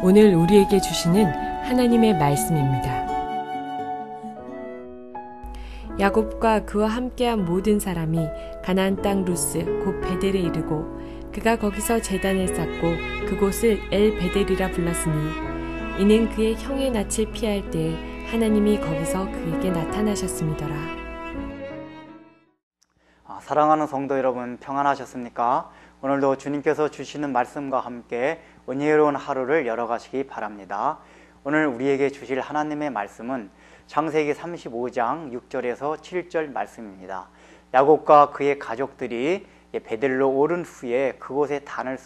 오늘 우리에게 주시는 하나님의 말씀입니다. 야곱과 그와 함께한 모든 사람이 가나안 땅 루스 곧 베델에 이르고 그가 거기서 제단을 쌓고 그곳을 엘 베델이라 불렀으니 이는 그의 형의 낯을 피할 때에 하나님이 거기서 그에게 나타나셨음이더라. 사랑하는 성도 여러분, 평안하셨습니까? 오늘도 주님께서 주시는 말씀과 함께 은혜로운 하루를 열어가시기 바랍니다. 오늘 우리에게 주실 하나님의 말씀은 창세기 35장 6절에서 7절 말씀입니다. 야곱과 그의 가족들이 베델로 오른 후에 그곳에 단을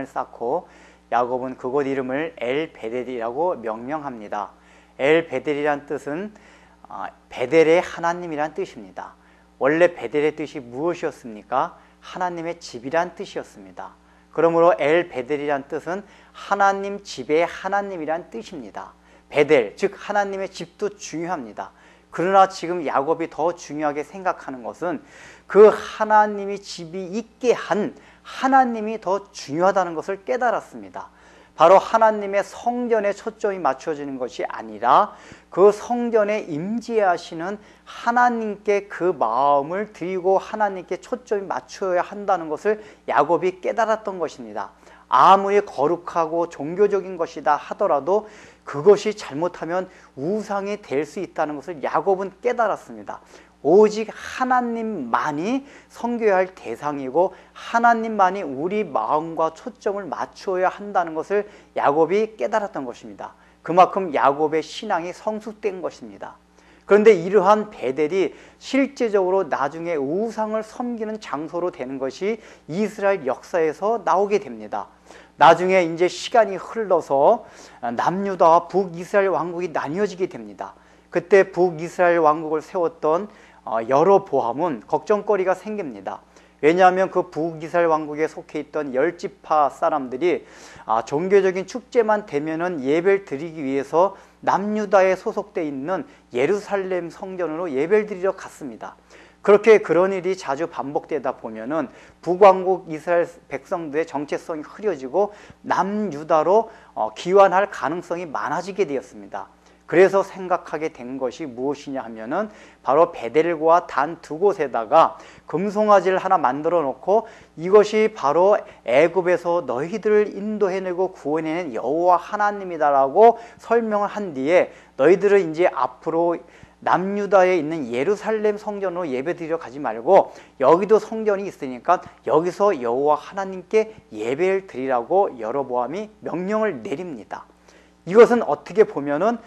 쌓고 야곱은 그곳 이름을 엘 베델이라고 명명합니다. 엘 베델이란 뜻은 베델의 하나님이란 뜻입니다. 원래 베델의 뜻이 무엇이었습니까? 하나님의 집이란 뜻이었습니다. 그러므로 엘 베델이란 뜻은 하나님 집의 하나님이란 뜻입니다. 베델, 즉 하나님의 집도 중요합니다. 그러나 지금 야곱이 더 중요하게 생각하는 것은 그 하나님이 집이 있게 한 하나님이 더 중요하다는 것을 깨달았습니다. 바로 하나님의 성전에 초점이 맞춰지는 것이 아니라 그 성전에 임재하시는 하나님께 그 마음을 드리고 하나님께 초점이 맞춰야 한다는 것을 야곱이 깨달았던 것입니다. 아무리 거룩하고 종교적인 것이다 하더라도 그것이 잘못하면 우상이 될 수 있다는 것을 야곱은 깨달았습니다. 오직 하나님만이 섬겨야 할 대상이고 하나님만이 우리 마음과 초점을 맞추어야 한다는 것을 야곱이 깨달았던 것입니다. 그만큼 야곱의 신앙이 성숙된 것입니다. 그런데 이러한 베델이 실제적으로 나중에 우상을 섬기는 장소로 되는 것이 이스라엘 역사에서 나오게 됩니다. 나중에 이제 시간이 흘러서 남유다와 북이스라엘 왕국이 나뉘어지게 됩니다. 그때 북이스라엘 왕국을 세웠던 여로보암은 걱정거리가 생깁니다. 왜냐하면 그 북이스라엘 왕국에 속해 있던 10지파 사람들이 종교적인 축제만 되면은 예배를 드리기 위해서 남유다에 소속되어 있는 예루살렘 성전으로 예배를 드리러 갔습니다. 그렇게 그런 일이 자주 반복되다 보면은 북왕국 이스라엘 백성들의 정체성이 흐려지고 남유다로 귀환할 가능성이 많아지게 되었습니다. 그래서 생각하게 된 것이 무엇이냐 하면은 바로 베델과 단 두 곳에다가 금송아지를 하나 만들어 놓고 이것이 바로 애굽에서 너희들을 인도해내고 구원해낸 여호와 하나님이다라고 설명을 한 뒤에 너희들은 이제 앞으로 남유다에 있는 예루살렘 성전으로 예배드리러 가지 말고 여기도 성전이 있으니까 여기서 여호와 하나님께 예배를 드리라고 여로보암이 명령을 내립니다. 이것은 어떻게 보면은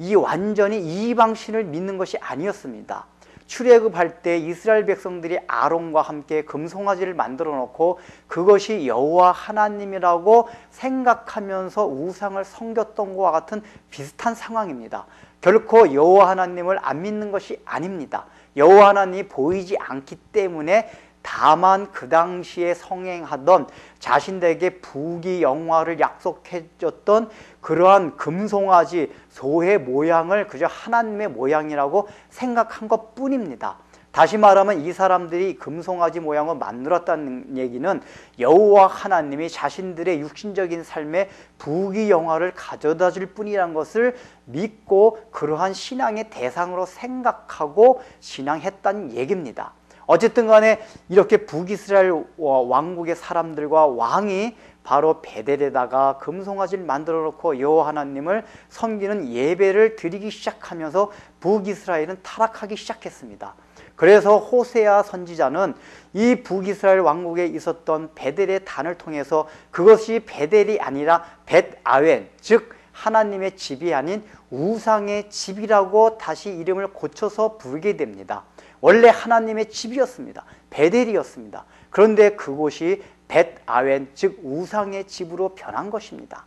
이 완전히 이방신을 믿는 것이 아니었습니다. 출애굽할 때 이스라엘 백성들이 아론과 함께 금송아지를 만들어 놓고 그것이 여호와 하나님이라고 생각하면서 우상을 섬겼던 것과 같은 비슷한 상황입니다. 결코 여호와 하나님을 안 믿는 것이 아닙니다. 여호와 하나님이 보이지 않기 때문에 다만 그 당시에 성행하던 자신들에게 부귀영화를 약속해줬던 그러한 금송아지 소의 모양을 그저 하나님의 모양이라고 생각한 것 뿐입니다. 다시 말하면 이 사람들이 금송아지 모양을 만들었다는 얘기는 여호와 하나님이 자신들의 육신적인 삶에 부귀영화를 가져다 줄 뿐이라는 것을 믿고 그러한 신앙의 대상으로 생각하고 신앙했다는 얘기입니다. 어쨌든 간에 이렇게 북이스라엘 왕국의 사람들과 왕이 바로 베델에다가 금송아지를 만들어 놓고 여호와 하나님을 섬기는 예배를 드리기 시작하면서 북이스라엘은 타락하기 시작했습니다. 그래서 호세아 선지자는 이 북이스라엘 왕국에 있었던 베델의 단을 통해서 그것이 베델이 아니라 벳아웬, 즉 하나님의 집이 아닌 우상의 집이라고 다시 이름을 고쳐서 부르게 됩니다. 원래 하나님의 집이었습니다. 베델이었습니다. 그런데 그곳이 벳아웬, 즉 우상의 집으로 변한 것입니다.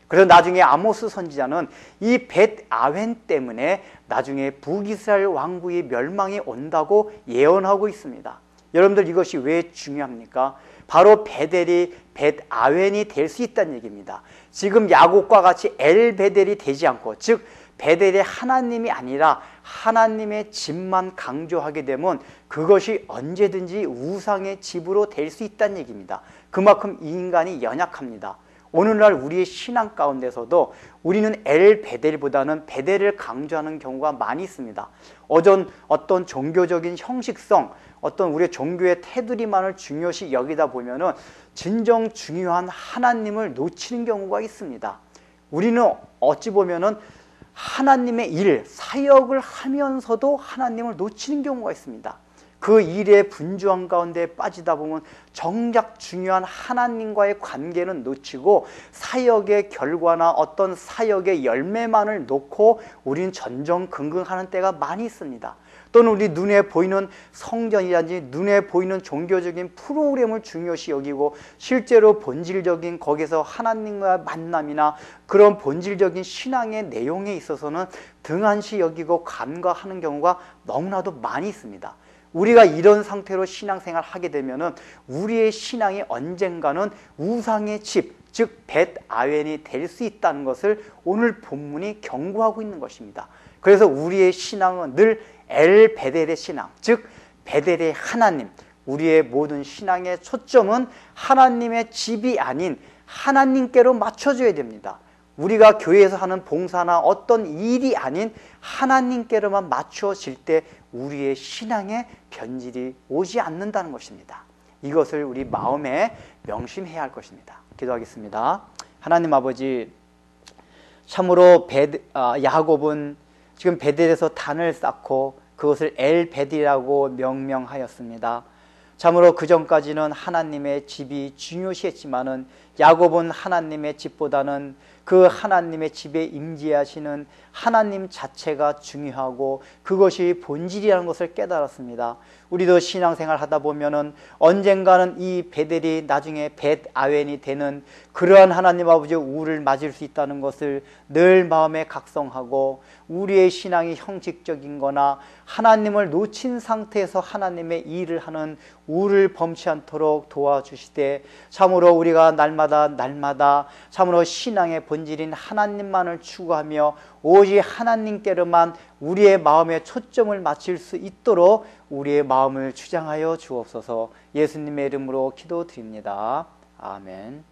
그래서 나중에 아모스 선지자는 이 벳아웬 때문에 나중에 북이스라엘 왕국의 멸망이 온다고 예언하고 있습니다. 여러분들 이것이 왜 중요합니까? 바로 베델이 벳아웬이 될 수 있다는 얘기입니다. 지금 야곱과 같이 엘베델이 되지 않고, 즉 베델의 하나님이 아니라 하나님의 집만 강조하게 되면 그것이 언제든지 우상의 집으로 될 수 있다는 얘기입니다. 그만큼 이 인간이 연약합니다. 오늘날 우리의 신앙 가운데서도 우리는 엘 베델보다는 베델을 강조하는 경우가 많이 있습니다. 어떤 종교적인 형식성, 어떤 우리의 종교의 테두리만을 중요시 여기다 보면은 진정 중요한 하나님을 놓치는 경우가 있습니다. 우리는 어찌 보면은 하나님의 일, 사역을 하면서도 하나님을 놓치는 경우가 있습니다. 그 일의 분주한 가운데 빠지다 보면 정작 중요한 하나님과의 관계는 놓치고 사역의 결과나 어떤 사역의 열매만을 놓고 우리는 전전긍긍하는 때가 많이 있습니다. 또는 우리 눈에 보이는 성전이라든지 눈에 보이는 종교적인 프로그램을 중요시 여기고 실제로 본질적인 거기서 하나님과의 만남이나 그런 본질적인 신앙의 내용에 있어서는 등한시 여기고 간과하는 경우가 너무나도 많이 있습니다. 우리가 이런 상태로 신앙생활을 하게 되면은 우리의 신앙이 언젠가는 우상의 집, 즉 벳아웬이 될 수 있다는 것을 오늘 본문이 경고하고 있는 것입니다. 그래서 우리의 신앙은 늘 엘 베델의 신앙, 즉 베델의 하나님, 우리의 모든 신앙의 초점은 하나님의 집이 아닌 하나님께로 맞춰줘야 됩니다. 우리가 교회에서 하는 봉사나 어떤 일이 아닌 하나님께로만 맞춰질 때 우리의 신앙에 변질이 오지 않는다는 것입니다. 이것을 우리 마음에 명심해야 할 것입니다. 기도하겠습니다. 하나님 아버지, 참으로 야곱은 지금 베델에서 단을 쌓고 그것을 엘 베델이라고 명명하였습니다. 참으로 그 전까지는 하나님의 집이 중요시했지만은 야곱은 하나님의 집보다는 그 하나님의 집에 임재하시는 하나님 자체가 중요하고 그것이 본질이라는 것을 깨달았습니다. 우리도 신앙생활 하다 보면은 언젠가는 이 베델이 나중에 벳아웬이 되는 그러한 하나님 아버지의 우를 맞을 수 있다는 것을 늘 마음에 각성하고 우리의 신앙이 형식적인 거나 하나님을 놓친 상태에서 하나님의 일을 하는 우를 범치 않도록 도와주시되 참으로 우리가 날마다 참으로 신앙의 본질인 하나님만을 추구하며 오직 하나님께로만 우리의 마음의 초점을 맞출 수 있도록 우리의 마음을 주장하여 주옵소서. 예수님의 이름으로 기도드립니다. 아멘.